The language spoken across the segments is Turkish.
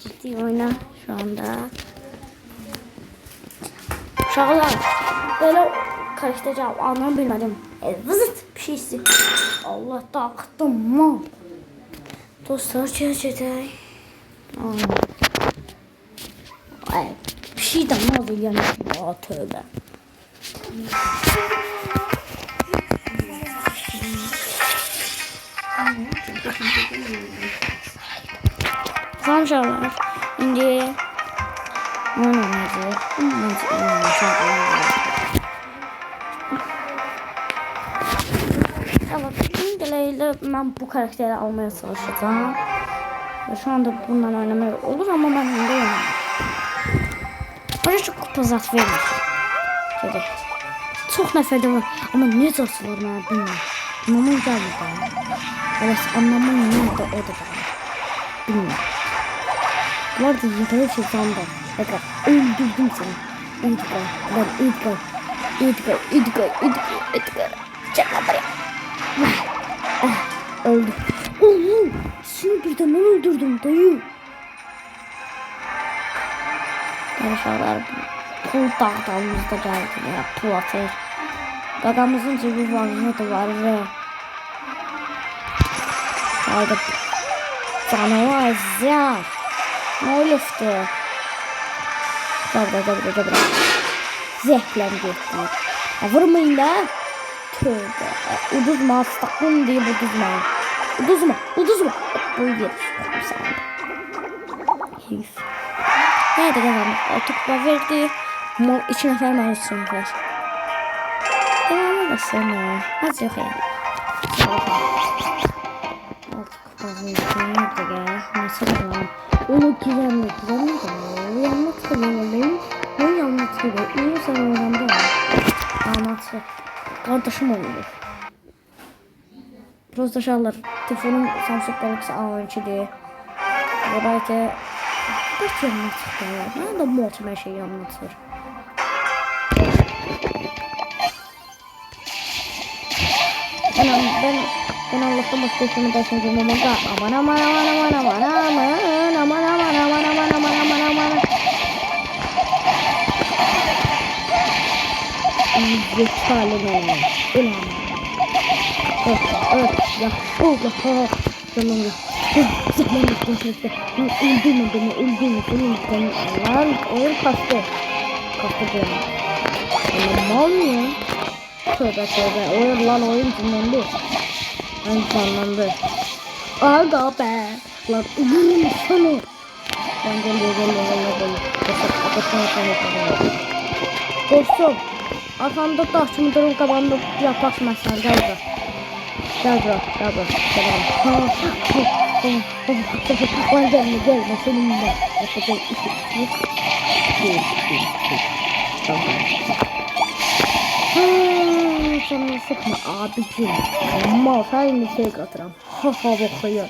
Ciddi oyna şu anda. Uşaqlar, böyle karakter cevap anlamı bilmedim. Vızıt bir şeysi. Allah dağıttım mal. Dostlar çeçetey. Bir şey de mal değil yani. Tövbe. Tamam uşaqlar. İndi oynayacağıq. Evet, indilerle ben bu karakteri almaya çalışacağım. Şu anda bundan oynamaya olur ama ben onda oynamam. Bana çok kupa zat verir. Gerek. Çok nəfərdə var ama ne zat var ben bilmiyorum. Anlamam geldi bana. Evet, anlamam nerede o da bana. Bilmiyorum. Bu arada yıkayı çizeceğim ben. Bakın öldürdüm seni. Edgar. Ben Edgar. Edgar. Çek lan buraya. Öldü. Oğlum. Seni birden ben öldürdüm dayı. Arkadaşlar pul dağıtımızda geldi ya. Pul atır. Gagamızın cebi varlığı da var ve orada canavar ya. Ne oluştu? Dobra. Zehlen gitti. Vurmayın da. Tövbe. Uduzma. Stakın diye uduzma. Uduzma. Bu yer. Heyf. Nerede kazandık? 6 kupa verdi. Mor 2 nefer mən 3 nefer. Devamı da sonra. Az yok yani. 6 kupa verdi. Nerede gel? Nasıl kazandım? Onu gizemli de. Yanına tıkıyorum. Ben yanına tıkıyorum. İyi sen oynamda var. Anlatı. Kardeşim oluyor. Просто şallar. Telefonum Samsung Galaxy A12'dir. Ve belki kaç yanına çıktı ya. Ben de multum her şeyi anlatır. Ben Allah'tan başka işimi dersen görmem da aman. Yeterli ne? Ulan. Ya. Allah. Tamam ya. Zaman geçti. Öldürme beni. Senin lan oyun kastı. Kastı diyorum. Mal mı ya? Tövbe. Oyun dinlendi. Oyun canlandı. Aga be. Lan ölürüm sana. Ben geliyor. Dostum. Arkamda taşımı durum kabanda yaklaşmazsan gel bura. Gel bura. Gelme seninle. Yapacak işi. Tamam. Canını sıkma abicim. Mal sen bir şey katıram. Bakıyor.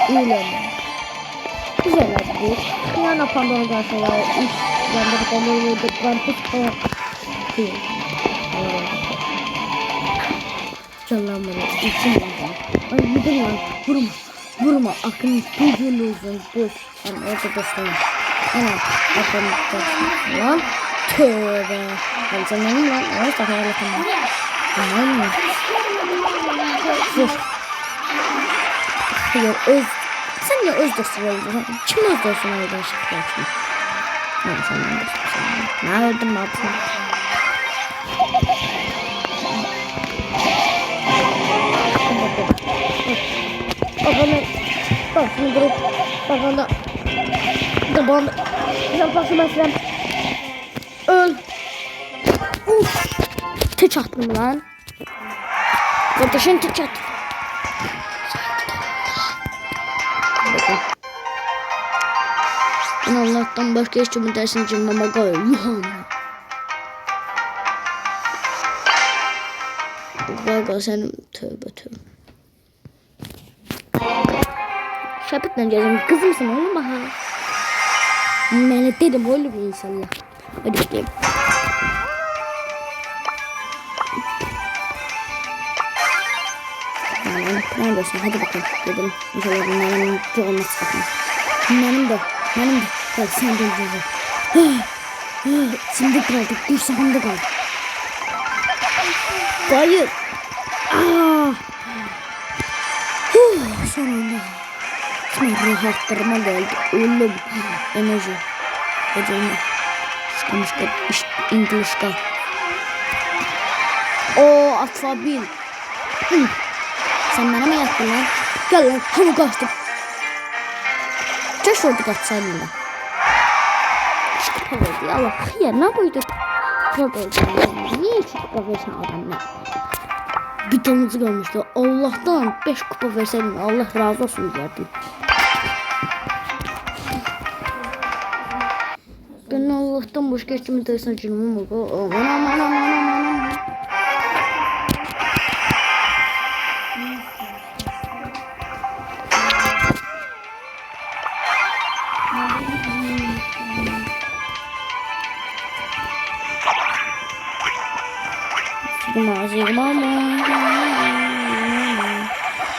Öyle mi? Güzel abi. Yana Pandora gelseler. İş. Yandırıp onu vurduk. Ben tutkaya. Canlanmadı. İçim yandı. Ay gidin lan. Vurma. Akın tuzunu uzun. Boş. Ben orada dostum. Ana. Akın dostum. Lan. Tövbe. Ben canlanım lan. Evet daha yarattım. Aman mı? Vur. Ya sen ya öz dostum öldün. Kim öz dostum öldün şıkkı? Ne sen dostum. Ne öldüm ben sana? Bak şimdi durup babanda yapası mesela öl. Tıç attım lan. Kardeşin tıç attım. Ben Allah'tan başka hiç mi dersin cimama koyuyorum. Baba senin tövbe. Şapıtla geleceğim. Kız mısın oğlum ha? Ben dedim oğlum inşallah. Hadi bakayım. Neredesin? Hadi bakalım. Gidelim. İnşallah bunların olması bakın. Bunların da Benim de. Gel sen de öldüreceğim. Şimdi kaldık. Bir sahanda kaldık. Hayır. Son anda. Şimdi rahattırma geldi. Ölüm. Enerji. Hocam. Sıkmıştı. İngilizce. O atlabil. Sen bana mı yattın lan? Gel lan. Hani kaçtım. Keşke orada kaçsaydın lan. Çıkıp verdi. Allah hıyar ne koydu? Niye çıkıp versin adam lan? Bir tanesi kalmıştı. Allah'tan 5 kupa verseydin. Allah razı olsun derdim. Ben Allah'tan boş geçtiğimi dersen canımı mı?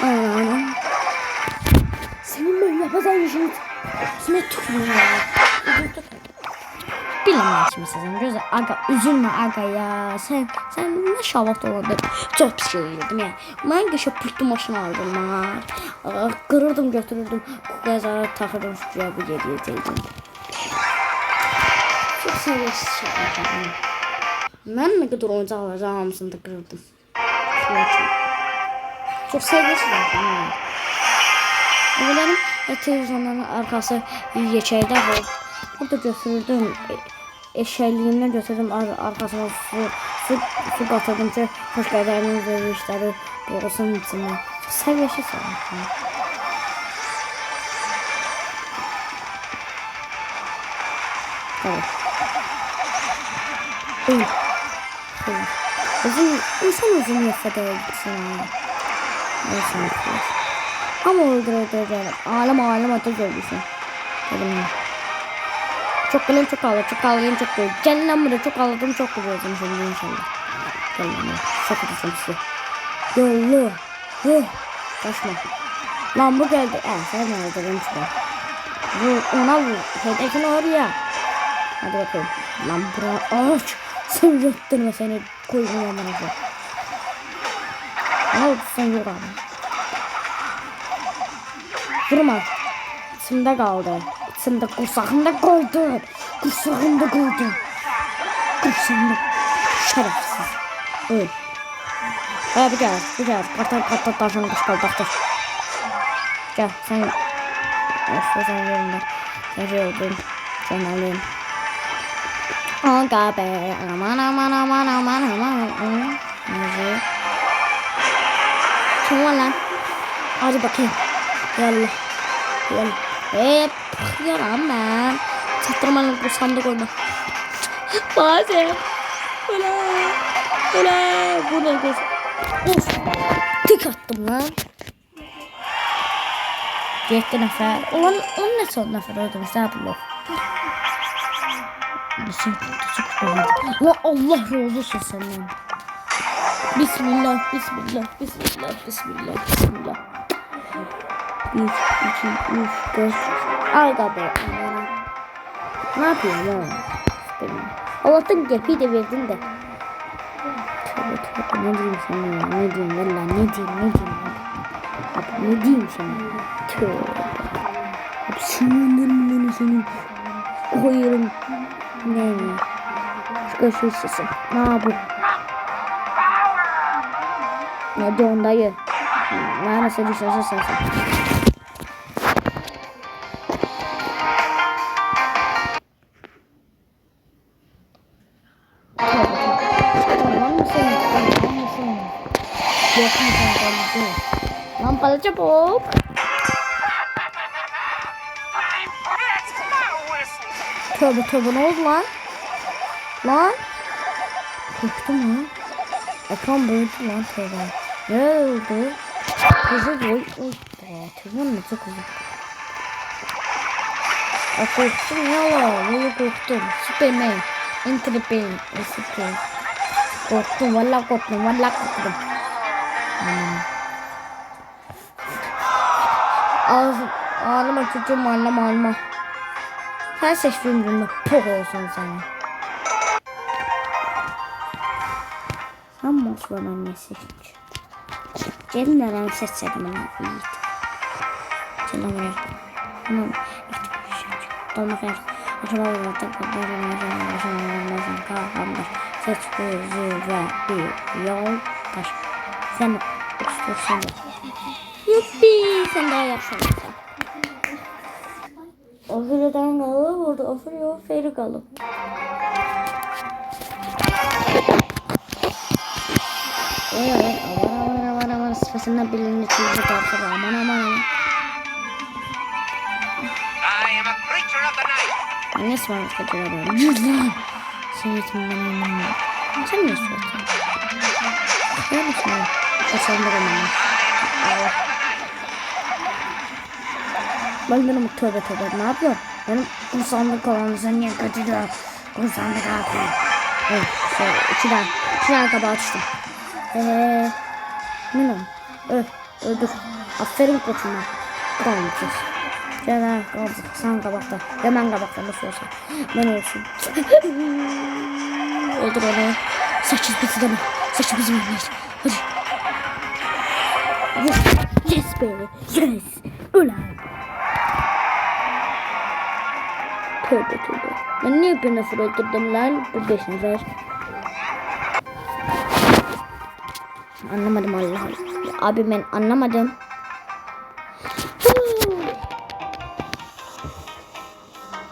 Aman. Senin böyle yapacağın işin içine tükürüyor. Bilemem şimdi sizin gözü. Aga üzülme aga ya. Sen ne şavat oldu. Çok bir şey yedim ya. Ben geçip pırtı maşını aldım ha. Kırırdım götürürdüm. Kukaya zarar takırdım şuraya bu gediyeceydim. Çok seviyesiz şeyler. Ben ne kadar oyuncak alacağım hamısını da kırırdım. Çok seviyesiz şeyler. Benim televizyonların arkası geçeydi var. Burada götürdüm. Eşyalarımdan götürdüm arkasına su katırdım ki hoş qədərimin verilişləri olsun içində. Seviyesiz şeyler. Evet. İnsan özünü nefret edebilirsin. Ama öldüreceğim. Ağlama ateş öldürsün. Çok gülüm çok ağladım çok gülüm. Cennem burada çok ağladım çok gülüyorum şimdi inşallah. Gelmem. Sakırsın size. Yollu. Kaçma. Lan bu geldi. Sen nerede benim çıkar. Ona vur. Hedefini oraya. Hadi bakalım. Lan bura aç. Sen yutturma seni koyun yamanıza. Al sen yok abi. Durma. İçimde kaldı. İçimde kursağımda kaldı. Kursağımda. Şerefsiz. Öl. Bir gel. Kartal taşını kışkırdaktır. Gel sen. Sen yerinde. Sen şey oldun. Sen alayım. Aga be. Aman. Kim var lan? Hadi bakayım. Yallah. Hep yaram ben. Çattırmanın kursamda koyma. Bazen. Ulan. Bu ne kız? Of. Tek attım lan. Yetti nefer. Ulan ne son nefer öldürmüş. Ne yapalım? Ulan Allah razı olsun senden. Bismillah. 1, 2, 3, 4. Aga be. Ne yapıyorsun lan? Allah'tan gepi de verdin de. Tövbe ne diyeyim sana ya? Ne diyeyim valla ne diyeyim? Abi ne diyeyim sana? Tövbe. Abi sinirlerim beni senin. Koyarım. Ne? Şu köşeyi sesin. Ne yapayım? Ne diyorsun dayı? Nasıl düşerse sensin. Lampalı çabuk. Tövbe ne oldu lan? Korktum lan. Ekran böldü lan tövbe. Ne oldu? Kızı boy. Tövbe nasıl kızı? Korktum ya. Böyle korktum. Superman. Enter the pain. Super. Korktum. Vallahi korktum. Ağlama çocuğum ağlama. Her seçtiğim cümle pok olsun sana. Sen Mos ve ben ne seçmiş? Gelin neden seçseydim ben iyi. Canım buraya. Tamam. Dolmak yer. Acaba burada kahramanlar seç gözü ve bir yol taş. Sen uçtursun. Yuppi sen daha yaşamışsın. Ofirden kalıp orada ofir yok feri kalıp. Evet aman sıfasında bilinci çizgi tartır aman. Ne ısmarlık acaba? Yüzden. Sen yetimden inanmıyorum. Sen ne istiyorsun? Gel misin? Açalım Allah. Ben benim tövbe ne yapıyorum? Benim kursanlık olan sen niye kötüydü? Kursanlık yapıyorum. Evet, şöyle iki tane kabağı açtım. Bilmiyorum. Öldür. Aferin koçuma. Kalmışız. Gel kaldık. Sen kabakta. Hemen kabakta nasıl olsa. Ben olsun. Öldür onu. Saçız bizi deme. Saçı bizim evimiz. Hadi. Yes baby. Yes. Ulan. Tövbe. Ben niye bir nefır öldürdüm lan? Bu 5 nefer. Anlamadım Allah. Abi ben anlamadım.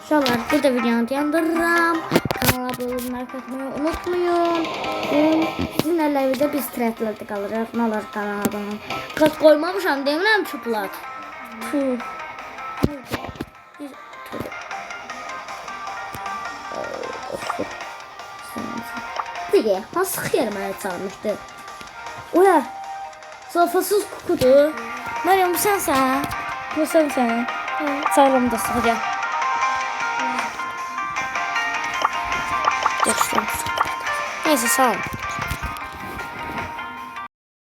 İnşallah burada videoyu yandırırım. Kanala abone olmayı unutmayın. Sizinle videoda biz tretlerde kalırız. Ne olur kanala abone olun. Kız koymamışam demirəm çıplak. Tuh. Diye nasıl yerime çalmıştı. Ola. Sofasız kukudu. Meryem bu sensen. Bu sensen. Sağlam da sıkıca. Neyse sağ ol.